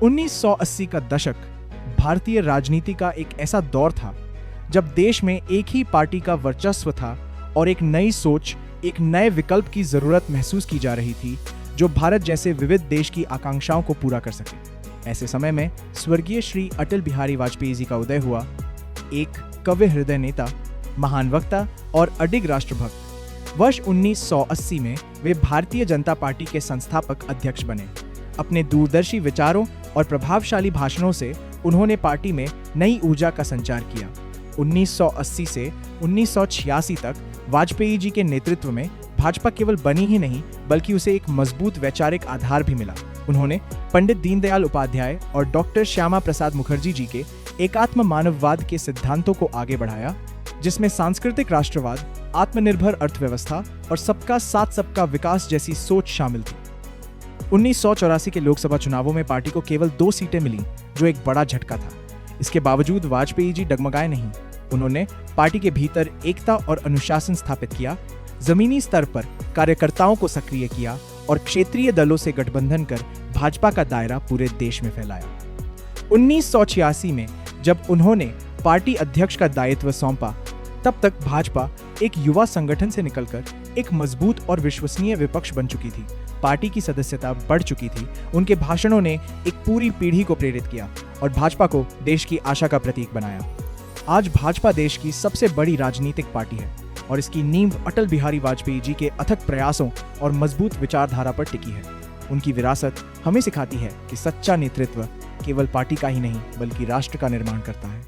1980 का दशक भारतीय राजनीति का एक ऐसा दौर था जब देश में एक ही पार्टी का वर्चस्व था और एक नई सोच, एक नए विकल्प की जरूरत महसूस की जा रही थी जो भारत जैसे विविध देश की आकांक्षाओं को पूरा कर सके। ऐसे समय में स्वर्गीय श्री अटल बिहारी वाजपेयी जी का उदय हुआ, एक कवि हृदय नेता, महान वक्ता और अडिग राष्ट्रभक्त। वर्ष 1980 में वे भारतीय जनता पार्टी के संस्थापक अध्यक्ष बने। अपने दूरदर्शी विचारों और प्रभावशाली भाषणों से उन्होंने पार्टी में नई ऊर्जा का संचार किया। 1980 से 1986 तक वाजपेयी जी के नेतृत्व में भाजपा केवल बनी ही नहीं बल्कि उसे एक मजबूत वैचारिक आधार भी मिला। उन्होंने पंडित दीनदयाल उपाध्याय और डॉक्टर श्यामा प्रसाद मुखर्जी जी के एकात्म मानववाद के सिद्धांतों को आगे बढ़ाया, जिसमें सांस्कृतिक राष्ट्रवाद, आत्मनिर्भर अर्थव्यवस्था और सबका साथ सबका विकास जैसी सोच शामिल थी। 1984 के लोकसभा चुनावों में पार्टी को केवल 2 सीटें मिलीं, जो एक बड़ा झटका था। इसके बावजूद वाजपेयी जी डगमगाए नहीं। उन्होंने पार्टी के भीतर एकता और अनुशासन स्थापित किया, जमीनी स्तर पर कार्यकर्ताओं को सक्रिय किया और क्षेत्रीय दलों से गठबंधन कर भाजपा का दायरा पूरे देश में फैलाया। 1986 में जब उन्होंने पार्टी अध्यक्ष का दायित्व सौंपा, तब तक भाजपा एक युवा संगठन से निकलकर एक मजबूत और विश्वसनीय विपक्ष बन चुकी थी। पार्टी की सदस्यता बढ़ चुकी थी। उनके भाषणों ने एक पूरी पीढ़ी को प्रेरित किया और भाजपा को देश की आशा का प्रतीक बनाया। आज भाजपा देश की सबसे बड़ी राजनीतिक पार्टी है और इसकी नींव अटल बिहारी वाजपेयी जी के अथक प्रयासों और मजबूत विचारधारा पर टिकी है। उनकी विरासत हमें सिखाती है कि सच्चा नेतृत्व केवल पार्टी का ही नहीं बल्कि राष्ट्र का निर्माण करता है।